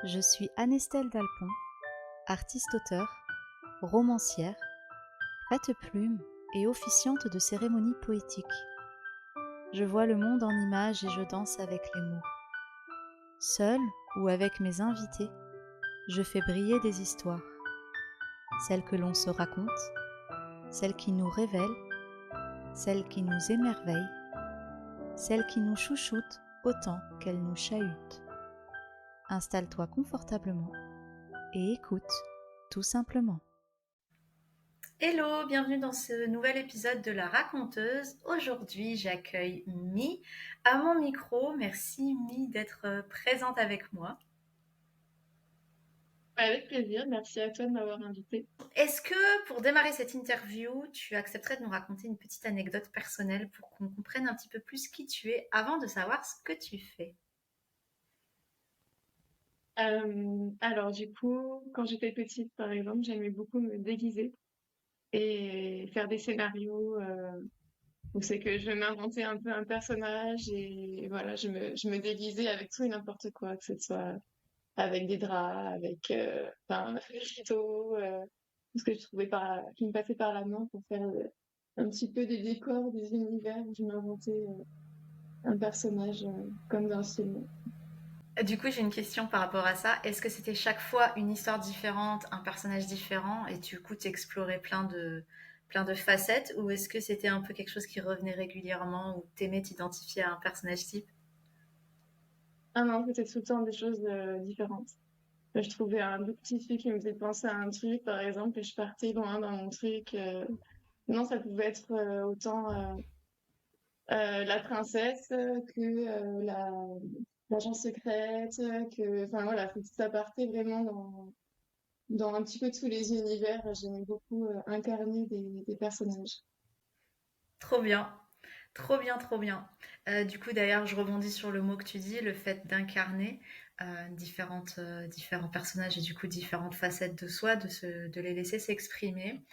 Je suis Anestelle Dalpon, artiste-auteur, romancière, prête-plume et officiante de cérémonies poétiques. Je vois le monde en images et je danse avec les mots. Seule ou avec mes invités, je fais briller des histoires. Celles que l'on se raconte, celles qui nous révèlent, celles qui nous émerveillent, celles qui nous chouchoutent autant qu'elles nous chahutent. Installe-toi confortablement et écoute, tout simplement. Hello, bienvenue dans ce nouvel épisode de La Raconteuse. Aujourd'hui, j'accueille Mi à mon micro. Merci Mi d'être présente avec moi. Avec plaisir, merci à toi de m'avoir invité. Est-ce que pour démarrer cette interview, tu accepterais de nous raconter une petite anecdote personnelle pour qu'on comprenne un petit peu plus qui tu es avant de savoir ce que tu fais? Alors du coup, quand j'étais petite, par exemple, j'aimais beaucoup me déguiser et faire des scénarios où c'est que je m'inventais un peu un personnage et voilà, je me déguisais avec tout et n'importe quoi, que ce soit avec des draps, avec enfin, des rideaux, tout ce que je trouvais qui me passait par la main pour faire un petit peu des décors, des univers où je m'inventais un personnage comme dans un film. Du coup, j'ai une question par rapport à ça. Est-ce que c'était chaque fois une histoire différente, un personnage différent, et du coup, tu explorais plein de facettes, ou est-ce que c'était un peu quelque chose qui revenait régulièrement, ou t'aimais t'identifier à un personnage type? Ah non, c'était tout le temps des choses différentes. Je trouvais un bout de petit fille qui me faisait penser à un truc, par exemple, et je partais loin dans mon truc. Non, ça pouvait être autant la princesse que l'agent secrète, que, enfin voilà, ça partait vraiment dans un petit peu tous les univers. J'aimais beaucoup incarner des personnages. Trop bien, trop bien, trop bien. Du coup, d'ailleurs, je rebondis sur le mot que tu dis, le fait d'incarner différents personnages et du coup différentes facettes de soi, de les laisser s'exprimer.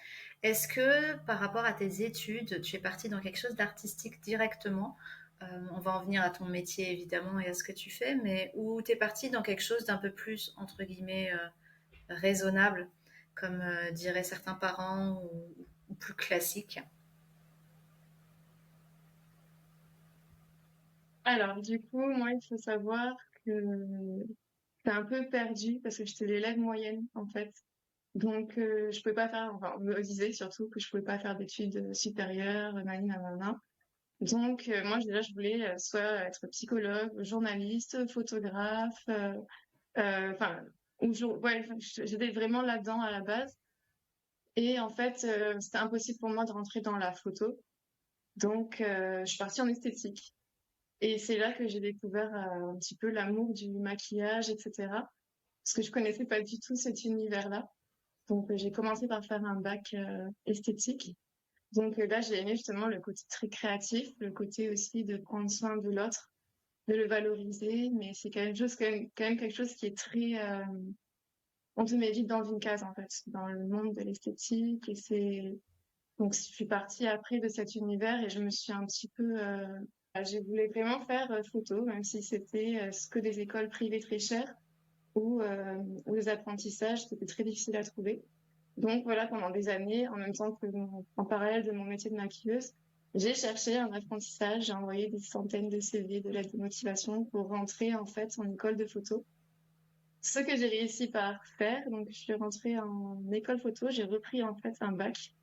Est-ce que par rapport à tes études, tu es partie dans quelque chose d'artistique directement? On va en venir à ton métier évidemment et à ce que tu fais, mais où tu es partie dans quelque chose d'un peu plus, entre guillemets, raisonnable, comme diraient certains parents, ou plus classique? Alors, du coup, moi, il faut savoir que c'est un peu perdu parce que j'étais l'élève moyenne, en fait. Donc, je pouvais pas faire, enfin, on me disait surtout que je pouvais pas faire d'études supérieures, nanana. Donc, moi, déjà, je voulais soit être psychologue, journaliste, photographe, enfin, ouais, enfin, j'étais vraiment là-dedans à la base. Et en fait, c'était impossible pour moi de rentrer dans la photo. Donc, je suis partie en esthétique. Et c'est là que j'ai découvert un petit peu l'amour du maquillage, etc. Parce que je connaissais pas du tout cet univers-là. Donc, j'ai commencé par faire un bac esthétique. Donc là, j'ai aimé justement le côté très créatif, le côté aussi de prendre soin de l'autre, de le valoriser, mais c'est quand même quelque chose qui est très, on te met vite dans une case en fait, dans le monde de l'esthétique. Et c'est donc je suis partie après de cet univers et je me suis un petit peu, j'ai voulu vraiment faire photo, même si c'était ce que des écoles privées très chères ou des apprentissages, c'était très difficile à trouver. Donc voilà, pendant des années, en même temps que en parallèle de mon métier de maquilleuse, j'ai cherché un apprentissage, j'ai envoyé des centaines de CV, de lettres de motivation pour rentrer en fait en école de photo. Ce que j'ai réussi par faire, donc je suis rentrée en école photo, j'ai repris en fait un bac.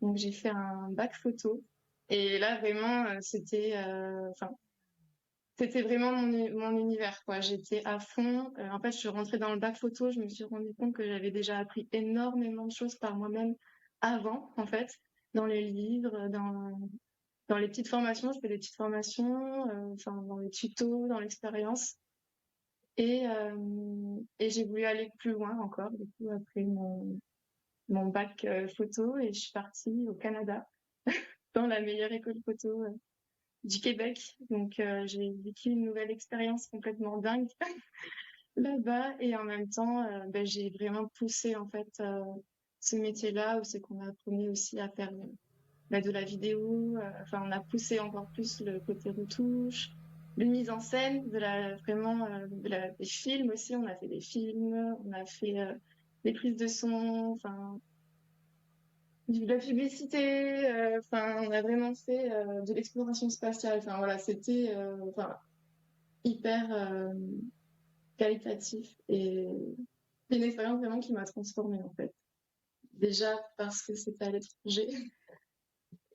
Donc j'ai fait un bac photo. Et là vraiment, enfin, c'était vraiment mon univers, quoi. J'étais à fond. En fait, je suis rentrée dans le bac photo. Je me suis rendu compte que j'avais déjà appris énormément de choses par moi-même avant, en fait, dans les livres, dans les petites formations. Je fais des petites formations, enfin, dans les tutos, dans l'expérience. Et j'ai voulu aller plus loin encore, du coup, après mon bac photo. Et je suis partie au Canada, dans la meilleure école photo du Québec. Donc, j'ai vécu une nouvelle expérience complètement dingue là-bas. Et en même temps, ben, j'ai vraiment poussé, en fait, ce métier-là où c'est qu'on a appris aussi à faire ben, de la vidéo. Enfin, on a poussé encore plus le côté retouche. de mise en scène, vraiment des films aussi. On a fait des films, on a fait des prises de son, enfin de la publicité. Enfin, on a vraiment fait de l'exploration spatiale. Enfin voilà, c'était enfin hyper qualitatif et c'est une expérience vraiment qui m'a transformée en fait. Déjà parce que c'était à l'étranger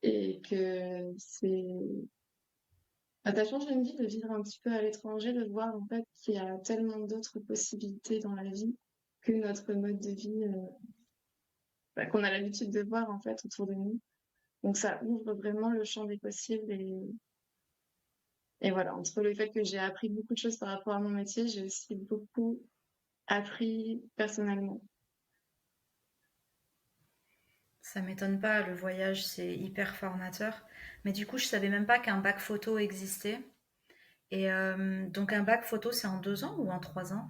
et que ça change une vie de vivre un petit peu à l'étranger, de voir en fait qu'il y a tellement d'autres possibilités dans la vie que notre mode de vie qu'on a l'habitude de voir en fait autour de nous. Donc ça ouvre vraiment le champ des possibles et voilà, entre le fait que j'ai appris beaucoup de choses par rapport à mon métier, j'ai aussi beaucoup appris personnellement. Ça m'étonne pas, le voyage c'est hyper formateur. Mais du coup, je savais même pas qu'un bac photo existait. Et donc un bac photo, c'est en 2 ans ou en 3 ans?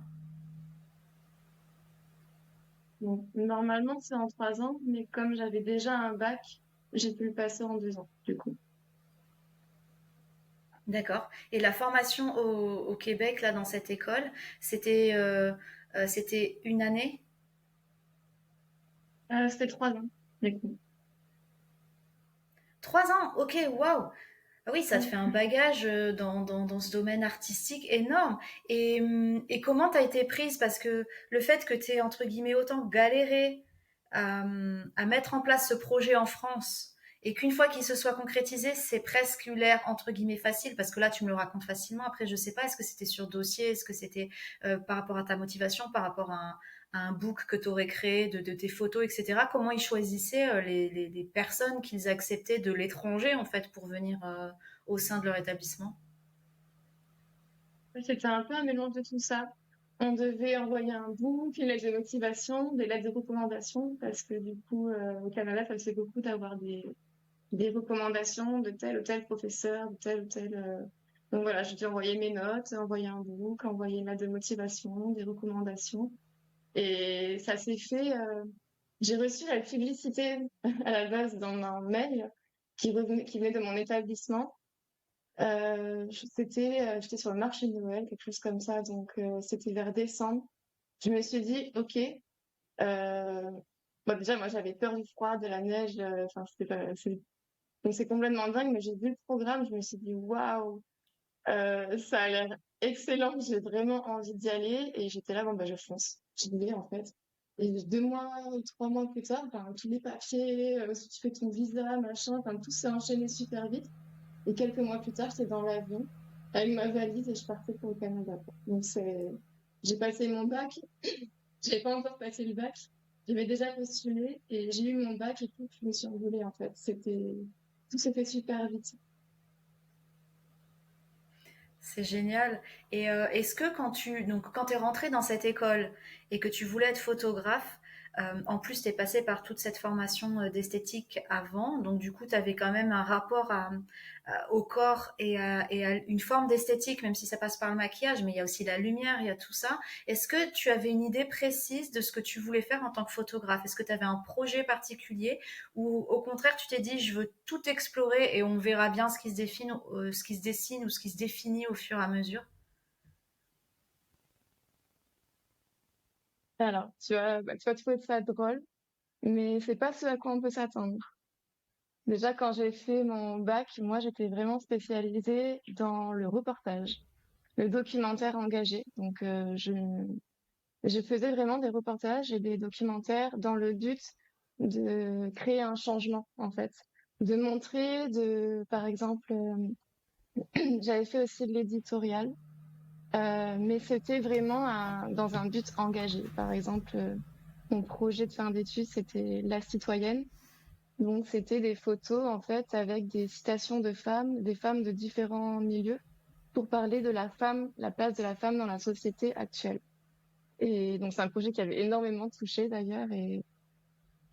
Donc normalement c'est en 3 ans, mais comme j'avais déjà un bac, j'ai pu le passer en 2 ans du coup. D'accord. Et la formation au Québec, là, dans cette école, c'était une année? C'était 3 ans du coup. 3 ans, ok, waouh! Ah oui, ça te fait un Ouais. bagage dans ce domaine artistique énorme. Et comment t'as été prise? Parce que le fait que t'aies, entre guillemets, autant galéré à mettre en place ce projet en France et qu'une fois qu'il se soit concrétisé, c'est presque eu l'air, entre guillemets, facile, parce que là, tu me le racontes facilement. Après, je sais pas, est-ce que c'était sur dossier? Est-ce que c'était par rapport à ta motivation, par rapport à un book que tu aurais créé de tes photos, etc. Comment ils choisissaient les personnes qu'ils acceptaient de l'étranger, en fait, pour venir au sein de leur établissement? C'était un peu un mélange de tout ça. On devait envoyer un book, une lettre de motivation, des lettres de recommandation, parce que du coup, au Canada, ça se fait beaucoup d'avoir des recommandations de tel ou tel professeur, de tel ou tel. Donc voilà, j'ai dû envoyer mes notes, envoyer un book, envoyer une lettre de motivation, des recommandations. Et ça s'est fait. J'ai reçu la publicité à la base dans un mail qui venait de mon établissement. J'étais sur le marché de Noël, quelque chose comme ça, donc c'était vers décembre. Je me suis dit, ok, bon, déjà moi j'avais peur du froid, de la neige, enfin donc c'est complètement dingue, mais j'ai vu le programme, je me suis dit, waouh, ça a l'air excellent, j'ai vraiment envie d'y aller, et j'étais là, bon bah je fonce, j'y vais en fait. Et 2 mois ou 3 mois plus tard, enfin, tous les papiers, si tu fais ton visa, machin, enfin tout s'est enchaîné super vite. Et quelques mois plus tard, j'étais dans l'avion avec ma valise et je partais pour le Canada, quoi. Donc j'ai passé mon bac. J'ai pas encore passé le bac. J'avais déjà postulé et j'ai eu mon bac et tout. Je me suis envolée en fait. Tout s'est fait super vite. C'est génial. Et est-ce que quand tu es rentré dans cette école et que tu voulais être photographe, en plus tu es passé par toute cette formation d'esthétique avant, donc du coup tu avais quand même un rapport au corps et à une forme d'esthétique, même si ça passe par le maquillage, mais il y a aussi la lumière, il y a tout ça. Est-ce que tu avais une idée précise de ce que tu voulais faire en tant que photographe? Est-ce que tu avais un projet particulier ou au contraire tu t'es dit je veux tout explorer et on verra bien ce qui se dessine ou ce qui se définit au fur et à mesure? Alors, tu vas trouver ça drôle, mais c'est pas ce à quoi on peut s'attendre. Déjà, quand j'ai fait mon bac, moi, j'étais vraiment spécialisée dans le reportage, le documentaire engagé. Donc, je faisais vraiment des reportages et des documentaires dans le but de créer un changement, en fait. De montrer, par exemple, j'avais fait aussi de l'éditorial, mais c'était vraiment dans un but engagé. Par exemple, mon projet de fin d'études, c'était La Citoyenne. Donc, c'était des photos, en fait, avec des citations de femmes, des femmes de différents milieux, pour parler de la femme, la place de la femme dans la société actuelle. Et donc, c'est un projet qui avait énormément touché d'ailleurs et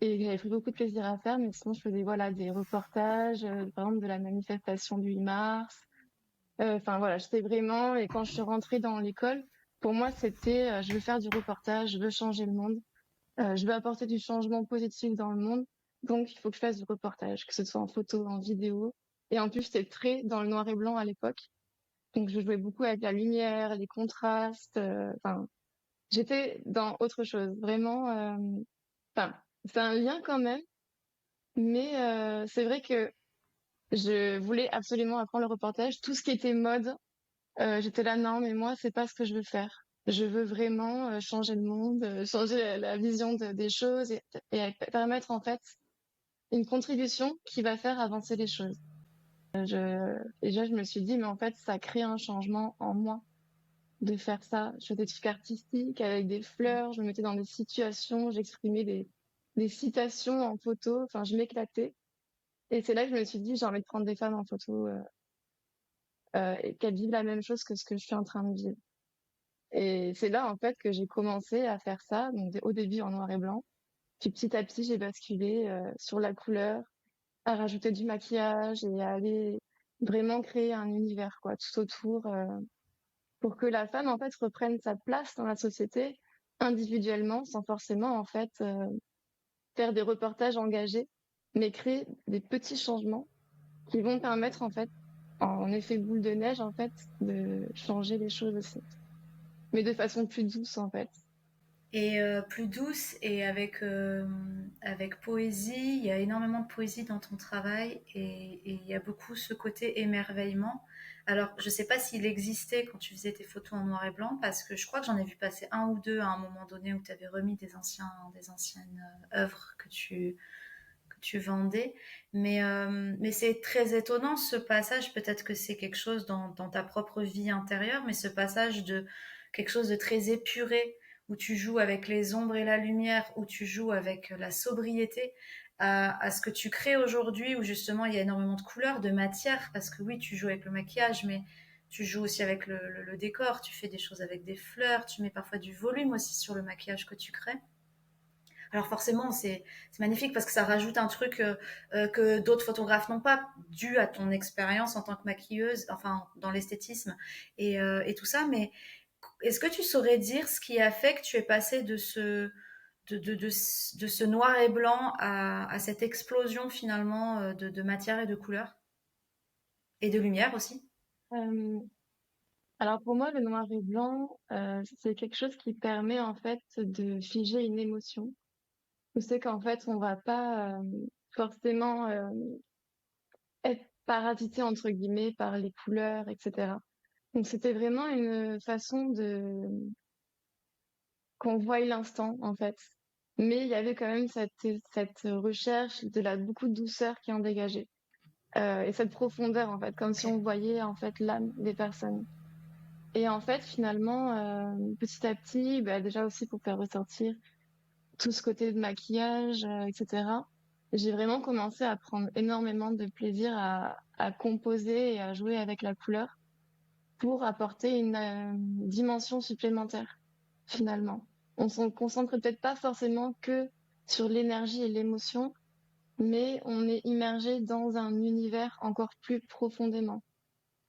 j'avais pris beaucoup de plaisir à faire. Mais sinon, je faisais voilà, des reportages, par exemple de la manifestation du 8 mars. Enfin voilà, j'étais vraiment, et quand je suis rentrée dans l'école, pour moi, c'était je veux faire du reportage, je veux changer le monde, je veux apporter du changement positif dans le monde. Donc, il faut que je fasse du reportage, que ce soit en photo, en vidéo. Et en plus, j'étais très dans le noir et blanc à l'époque Donc je jouais beaucoup avec la lumière, les contrastes, enfin, j'étais dans autre chose. Vraiment, enfin, c'est un lien quand même, mais c'est vrai que je voulais absolument apprendre le reportage. Tout ce qui était mode, j'étais là: «Non, mais moi, c'est pas ce que je veux faire. Je veux vraiment, changer le monde, changer la vision de des choses et permettre, en fait, une contribution qui va faire avancer les choses». Déjà, je me suis dit: «Mais en fait, ça crée un changement en moi de faire ça». Je faisais des trucs artistiques avec des fleurs, je me mettais dans des situations, j'exprimais des citations en photo, enfin, je m'éclatais et c'est là que je me suis dit: «J'ai envie de prendre des femmes en photo, et qu'elles vivent la même chose que ce que je suis en train de vivre». Et c'est là, en fait, que j'ai commencé à faire ça, donc au début en noir et blanc. Puis petit à petit, j'ai basculé sur la couleur, à rajouter du maquillage et à aller vraiment créer un univers, quoi, tout autour, pour que la femme, en fait, reprenne sa place dans la société individuellement, sans forcément, en fait, faire des reportages engagés, mais créer des petits changements qui vont permettre, en fait, en effet boule de neige, en fait, de changer les choses aussi. Mais de façon plus douce, en fait. Et plus douce et avec poésie. Il y a énormément de poésie dans ton travail et il y a beaucoup ce côté émerveillement. Alors, je ne sais pas s'il existait quand tu faisais tes photos en noir et blanc, parce que je crois que j'en ai vu passer un ou deux à un moment donné où tu avais remis des anciennes œuvres que tu vendais. Mais c'est très étonnant ce passage. Peut-être que c'est quelque chose dans ta propre vie intérieure, mais ce passage de quelque chose de très épuré, où tu joues avec les ombres et la lumière, où tu joues avec la sobriété, à ce que tu crées aujourd'hui, où justement il y a énormément de couleurs, de matière, parce que oui, tu joues avec le maquillage, mais tu joues aussi avec le décor, tu fais des choses avec des fleurs, tu mets parfois du volume aussi sur le maquillage que tu crées. Alors forcément, c'est magnifique parce que ça rajoute un truc que d'autres photographes n'ont pas, dû à ton expérience en tant que maquilleuse, enfin dans l'esthétisme et tout ça. Mais est-ce que tu saurais dire ce qui a fait que tu es passé de ce noir et blanc à cette explosion finalement de matière et de couleur et de lumière aussi? Euh, alors pour moi, le noir et blanc, c'est quelque chose qui permet en fait de figer une émotion. Je sais qu'en fait, on va pas forcément être parasité entre guillemets par les couleurs, etc. Donc c'était vraiment une façon de qu'on voie l'instant en fait. Mais il y avait quand même cette recherche de la beaucoup de douceur qui en dégageait. Et cette profondeur en fait, comme si Ok. on voyait en fait l'âme des personnes. Et en fait, finalement, petit à petit, bah, déjà aussi pour faire ressortir tout ce côté de maquillage, etc., j'ai vraiment commencé à prendre énormément de plaisir à composer et à jouer avec la couleur pour apporter une dimension supplémentaire, finalement. On se concentre peut-être pas forcément que sur l'énergie et l'émotion, mais on est immergé dans un univers encore plus profondément.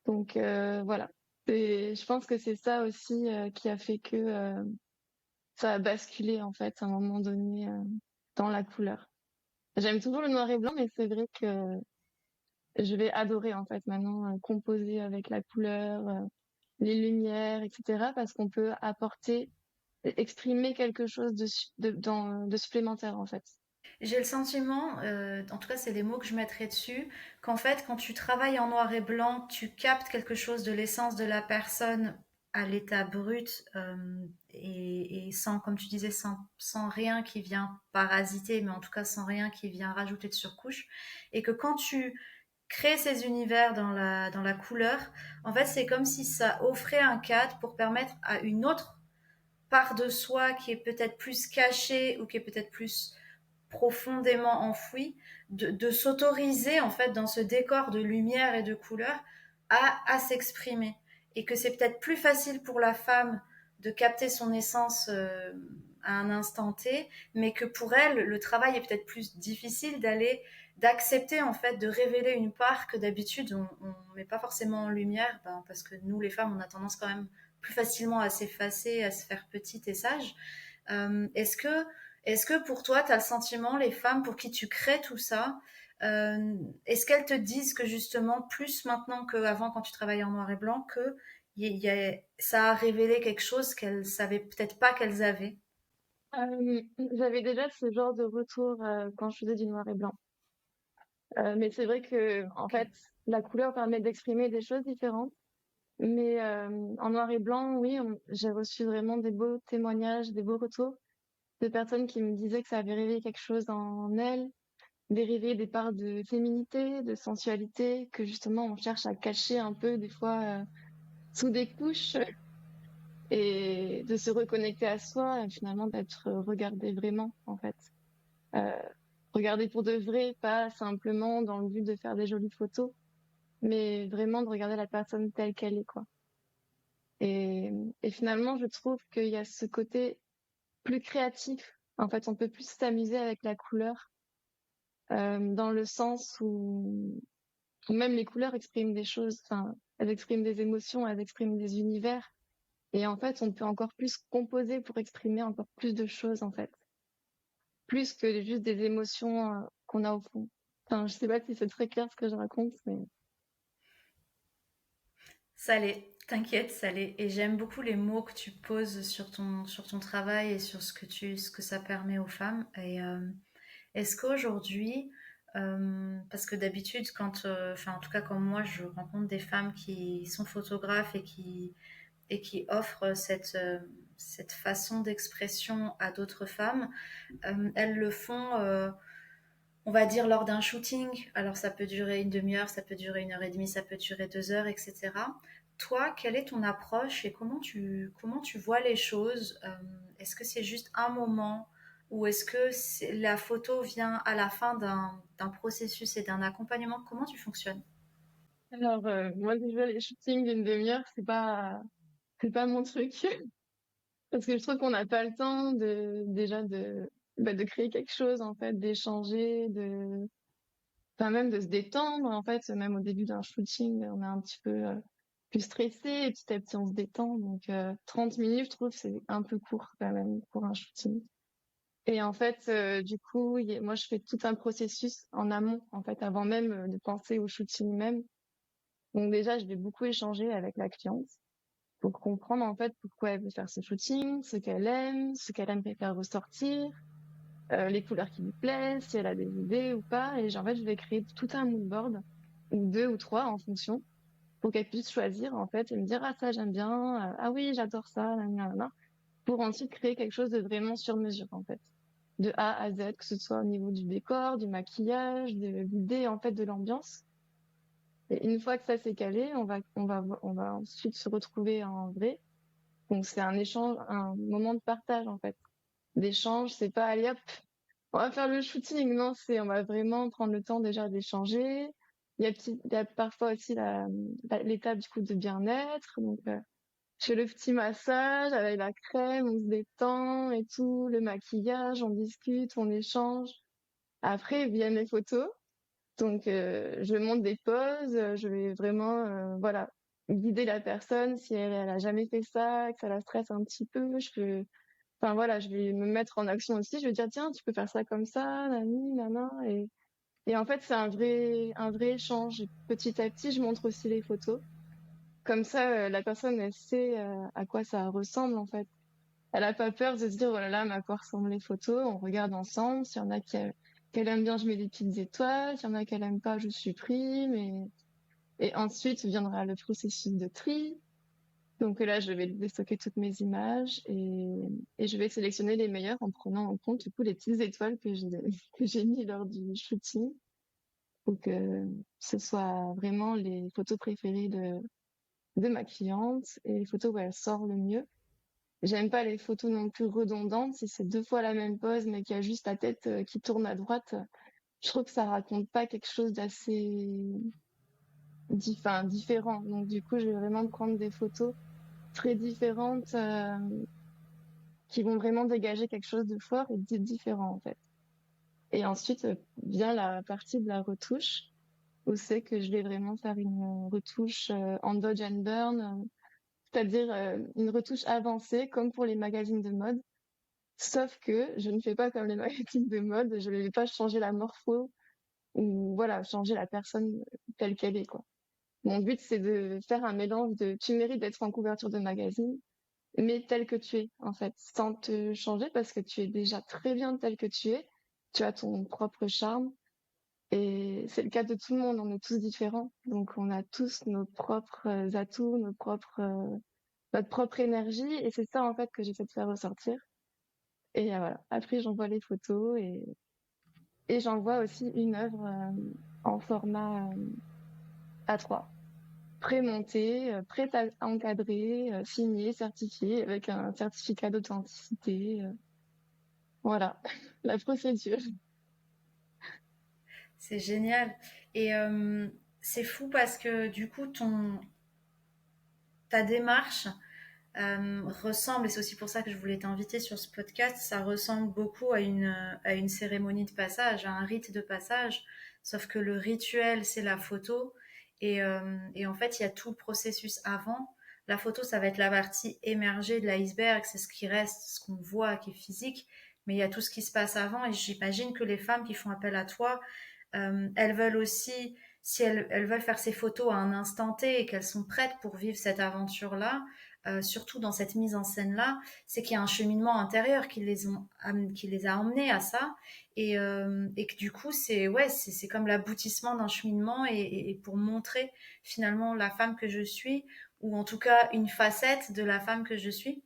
Donc voilà. Je pense que c'est ça aussi qui a fait que ça a basculé en fait à un moment donné dans la couleur. J'aime toujours le noir et blanc, mais c'est vrai que je vais adorer en fait maintenant composer avec la couleur, les lumières, etc. parce qu'on peut apporter, exprimer quelque chose de supplémentaire en fait. J'ai le sentiment, en tout cas c'est les mots que je mettrais dessus, qu'en fait quand tu travailles en noir et blanc, tu captes quelque chose de l'essence de la personne à l'état brut et sans, comme tu disais, sans rien qui vient parasiter, mais en tout cas sans rien qui vient rajouter de surcouche. Et que quand tu crées ces univers dans la couleur, en fait c'est comme si ça offrait un cadre pour permettre à une autre part de soi qui est peut-être plus cachée ou qui est peut-être plus profondément enfoui, de s'autoriser en fait dans ce décor de lumière et de couleur à s'exprimer. Et que c'est peut-être plus facile pour la femme de capter son essence à un instant T, mais que pour elle, le travail est peut-être plus difficile d'accepter en fait, de révéler une part que d'habitude on met pas forcément en lumière, parce que nous les femmes, on a tendance quand même plus facilement à s'effacer, à se faire petite et sage. Est-ce que Est-ce que pour toi, tu as le sentiment, les femmes pour qui tu crées tout ça, est-ce qu'elles te disent que justement, plus maintenant qu'avant quand tu travaillais en noir et blanc, que ça a révélé quelque chose qu'elles savaient peut-être pas qu'elles avaient? J'avais déjà ce genre de retour quand je faisais du noir et blanc. Mais c'est vrai que, en Ok. fait, la couleur permet d'exprimer des choses différentes. Mais en noir et blanc, oui, j'ai reçu vraiment des beaux témoignages, des beaux retours de personnes qui me disaient que ça avait réveillé quelque chose en elles, dérivé des parts de féminité, de sensualité, que justement on cherche à cacher un peu des fois sous des couches et de se reconnecter à soi et finalement d'être regardé vraiment en fait. Euh, Regarder pour de vrai, pas simplement dans le but de faire des jolies photos, mais vraiment de regarder la personne telle qu'elle est quoi. Et, et finalement je trouve qu'il y a ce côté plus créatif. En fait, on peut plus s'amuser avec la couleur dans le sens où même les couleurs expriment des choses, enfin, elles expriment des émotions, elles expriment des univers. Et en fait, on peut encore plus composer pour exprimer encore plus de choses, en fait. Plus que juste des émotions qu'on a au fond. Enfin, je sais pas si c'est très clair ce que je raconte, mais... Ça l'est, t'inquiète, ça l'est. Et j'aime beaucoup les mots que tu poses sur ton travail et sur ce que ça permet aux femmes. Et est-ce qu'aujourd'hui, parce que d'habitude, enfin en tout cas comme moi, je rencontre des femmes qui sont photographes et qui offrent cette façon d'expression à d'autres femmes, elles le font, on va dire, lors d'un shooting. Alors ça peut durer une demi-heure, ça peut durer une heure et demie, ça peut durer 2 heures, etc. Toi, quelle est ton approche et comment tu vois les choses? Est-ce que c'est juste un moment ou est-ce que la photo vient à la fin d'un processus et d'un accompagnement? Comment tu fonctionnes? Alors, moi, déjà, les shootings d'une demi-heure, c'est pas mon truc. Parce que je trouve qu'on n'a pas le temps déjà de créer quelque chose, en fait, d'échanger, enfin, même de se détendre, en fait, même au début d'un shooting, on est un petit peu plus stressé, et petit à petit, on se détend. Donc, 30 minutes, je trouve, c'est un peu court, quand même, pour un shooting. Et en fait, du coup, moi, je fais tout un processus en amont, en fait, avant même de penser au shooting même. Donc, déjà, je vais beaucoup échanger avec la cliente pour comprendre, en fait, pourquoi elle veut faire ce shooting, ce qu'elle aimerait faire ressortir, les couleurs qui lui plaisent, si elle a des idées ou pas. Et en fait, je vais créer tout un mood board, ou deux ou trois en fonction, pour qu'elle puisse choisir, en fait, et me dire, ah, ça, j'aime bien, ah oui, j'adore ça, nanana, pour ensuite créer quelque chose de vraiment sur mesure, en fait. De A à Z, que ce soit au niveau du décor, du maquillage, de l'idée, en fait, de l'ambiance. Et une fois que ça s'est calé, on va ensuite se retrouver en vrai. Donc, c'est un échange, un moment de partage, en fait. D'échange, c'est pas, allez hop, on va faire le shooting, non, on va vraiment prendre le temps déjà d'échanger. Il y a parfois aussi l'étape du coup de bien-être. Donc, je fais le petit massage avec la crème, on se détend et tout, le maquillage, on discute, on échange. Après viennent les photos. Donc, je monte des poses, je vais vraiment, voilà, guider la personne si elle a jamais fait ça, que ça la stresse un petit peu. Enfin voilà, je vais me mettre en action aussi. Je vais dire tiens, tu peux faire ça comme ça, nani, nana. Et en fait, c'est un vrai échange. Et petit à petit, je montre aussi les photos. Comme ça, la personne, elle sait à quoi ça ressemble en fait. Elle a pas peur de se dire oh là là, mais à quoi ressemblent les photos. On regarde ensemble. S'il y en a qu'elle aime bien, je mets des petites étoiles. S'il y en a qu'elle aime pas, je supprime. Et ensuite viendra le processus de tri. Donc là, je vais déstocker toutes mes images et je vais sélectionner les meilleures en prenant en compte du coup les petites étoiles que j'ai mis lors du shooting pour que ce soit vraiment les photos préférées de ma cliente et les photos où elle sort le mieux. J'aime pas les photos non plus redondantes. Si c'est deux fois la même pose mais qu'il y a juste la tête qui tourne à droite, je trouve que ça raconte pas quelque chose d'assez différent. Donc du coup, je vais vraiment prendre des photos très différentes qui vont vraiment dégager quelque chose de fort et de différent en fait. Et ensuite vient la partie de la retouche où c'est que je vais vraiment faire une retouche en Dodge and Burn, c'est-à-dire une retouche avancée comme pour les magazines de mode. Sauf que je ne fais pas comme les magazines de mode, je ne vais pas changer la morpho ou voilà, changer la personne telle qu'elle est, quoi. Mon but, c'est de faire un mélange de tu mérites d'être en couverture de magazine, mais tel que tu es, en fait, sans te changer parce que tu es déjà très bien tel que tu es. Tu as ton propre charme et c'est le cas de tout le monde. On est tous différents, donc on a tous nos propres atouts, notre propre énergie et c'est ça en fait que j'essaie de faire ressortir. Et voilà. Après, j'envoie les photos et j'envoie aussi une œuvre en format A3 pré-montée, prête à encadrer, signée, certifiée, avec un certificat d'authenticité. Voilà, la procédure. C'est génial. Et c'est fou parce que du coup, ta démarche ressemble, et c'est aussi pour ça que je voulais t'inviter sur ce podcast, ça ressemble beaucoup à une cérémonie de passage, à un rite de passage, sauf que le rituel, c'est la photo, et en fait, il y a tout le processus avant. La photo, ça va être la partie émergée de l'iceberg, c'est ce qui reste, ce qu'on voit, qui est physique, mais il y a tout ce qui se passe avant, et j'imagine que les femmes qui font appel à toi, elles veulent aussi, si elles veulent faire ces photos à un instant T et qu'elles sont prêtes pour vivre cette aventure-là, surtout dans cette mise en scène-là, c'est qu'il y a un cheminement intérieur qui les a emmenés à ça, et que du coup, c'est comme l'aboutissement d'un cheminement, et pour montrer finalement la femme que je suis, ou en tout cas une facette de la femme que je suis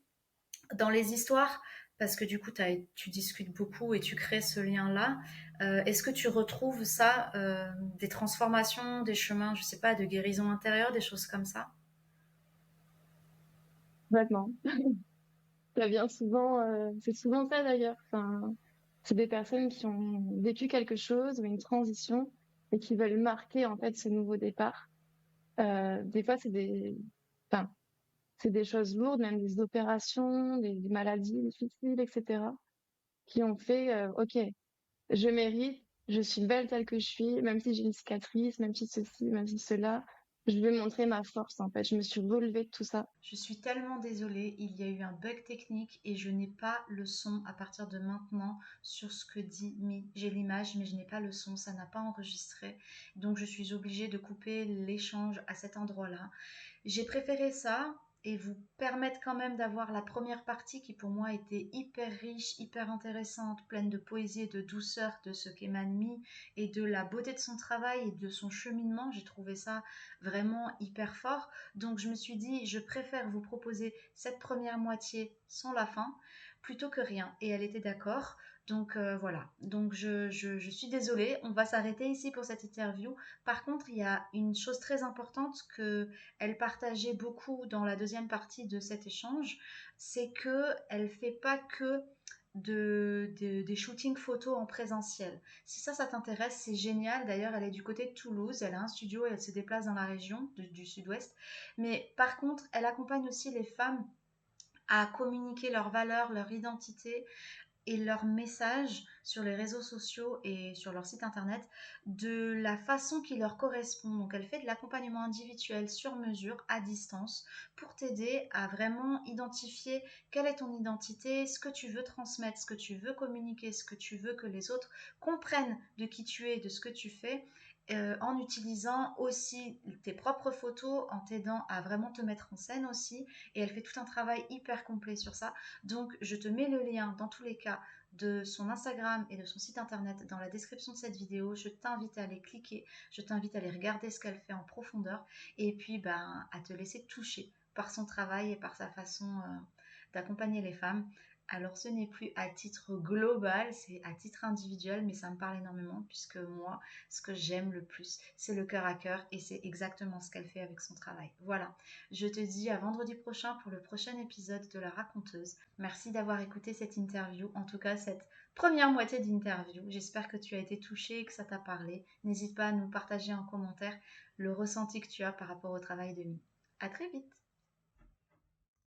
dans les histoires, parce que du coup, tu discutes beaucoup et tu crées ce lien-là. Est-ce que tu retrouves ça, des transformations, des chemins, je sais pas, de guérison intérieure, des choses comme ça? Complètement. Ça vient souvent, c'est souvent ça d'ailleurs. Enfin, c'est des personnes qui ont vécu quelque chose ou une transition et qui veulent marquer en fait ce nouveau départ. Des fois, enfin, c'est des choses lourdes, même des opérations, des maladies difficiles, etc., qui ont fait, ok, je mérite, je suis belle telle que je suis, même si j'ai une cicatrice, même si ceci, même si cela, je vais montrer ma force en fait. Je me suis relevée de tout ça. Je suis tellement désolée, il y a eu un bug technique et je n'ai pas le son à partir de maintenant sur ce que dit Mi. J'ai l'image mais je n'ai pas le son, ça n'a pas enregistré. Donc je suis obligée de couper l'échange à cet endroit-là. J'ai préféré ça et vous permettre quand même d'avoir la première partie qui pour moi était hyper riche, hyper intéressante, pleine de poésie et de douceur de ce qu'est Manmi et de la beauté de son travail et de son cheminement. J'ai trouvé ça vraiment hyper fort. Donc je me suis dit, je préfère vous proposer cette première moitié sans la fin plutôt que rien. Et elle était d'accord. Donc voilà. Donc je suis désolée. On va s'arrêter ici pour cette interview. Par contre, il y a une chose très importante que elle partageait beaucoup dans la deuxième partie de cet échange, c'est que elle fait pas que des shootings photos en présentiel. Si ça t'intéresse, c'est génial. D'ailleurs, elle est du côté de Toulouse, elle a un studio et elle se déplace dans la région du sud-ouest. Mais par contre, elle accompagne aussi les femmes à communiquer leurs valeurs, leur identité et leurs messages sur les réseaux sociaux et sur leur site internet de la façon qui leur correspond. Donc elle fait de l'accompagnement individuel sur mesure à distance pour t'aider à vraiment identifier quelle est ton identité, ce que tu veux transmettre, ce que tu veux communiquer, ce que tu veux que les autres comprennent de qui tu es, de ce que tu fais. En utilisant aussi tes propres photos, en t'aidant à vraiment te mettre en scène aussi. Et elle fait tout un travail hyper complet sur ça. Donc, je te mets le lien dans tous les cas de son Instagram et de son site internet dans la description de cette vidéo. Je t'invite à aller cliquer, je t'invite à aller regarder ce qu'elle fait en profondeur et puis à te laisser toucher par son travail et par sa façon d'accompagner les femmes. Alors ce n'est plus à titre global, c'est à titre individuel, mais ça me parle énormément puisque moi, ce que j'aime le plus, c'est le cœur à cœur et c'est exactement ce qu'elle fait avec son travail. Voilà, je te dis à vendredi prochain pour le prochain épisode de La Raconteuse. Merci d'avoir écouté cette interview, en tout cas cette première moitié d'interview. J'espère que tu as été touché et que ça t'a parlé. N'hésite pas à nous partager en commentaire le ressenti que tu as par rapport au travail de Mi. À très vite.